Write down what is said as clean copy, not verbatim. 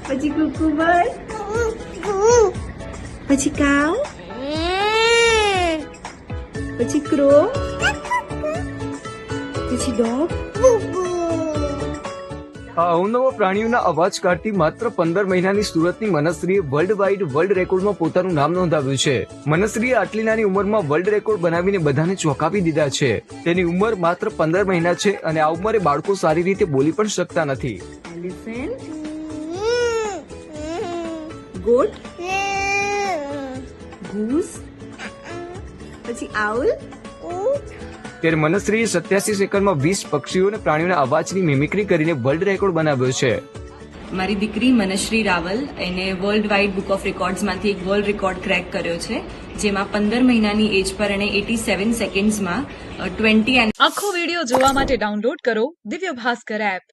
પછી કુકુબર, પછી કાવ, પછી ક્રો, પછી ડોગ. આ અવનવા પ્રાણીઓના અવાજ કાઢતી માત્ર 15 મહિનાની સુરતની મનસ્રીએ વર્લ્ડ વાઇડ વર્લ્ડ રેકોર્ડમાં પોતાનું નામ નોંધાવ્યું છે. મનસ્રીએ આટલી નાની ઉંમરમાં વર્લ્ડ રેકોર્ડ બનાવીને બધાને ચોંકાવી દીધા છે. તેની ઉંમર માત્ર 15 મહિના છે અને આ ઉંમરે બાળકો સારી રીતે બોલી પણ શકતા નથી. એલિફન્ટ, ગોટ, ગૂસ, પછી આઉલ. ત્યારે મનસ્રીએ 87 સેકન્ડમાં 20 પક્ષીઓ અને પ્રાણીઓના અવાજની મિમિક્રી કરીને વર્લ્ડ રેકોર્ડ બનાવ્યો છે. મારી દીકરી મનશ્રી રાવલ એને વર્લ્ડ વાઇડ બુક ઓફ રેકોર્ડ્સમાંથી એક વર્લ્ડ રેકોર્ડ ક્રેક કર્યો છે, જેમાં 15 મહિનાની એજ પર એને 87 સેકન્ડ્સમાં 20. આખો વિડીયો જોવા માટે ડાઉનલોડ કરો દિવ્ય ભાસ્કર એપ.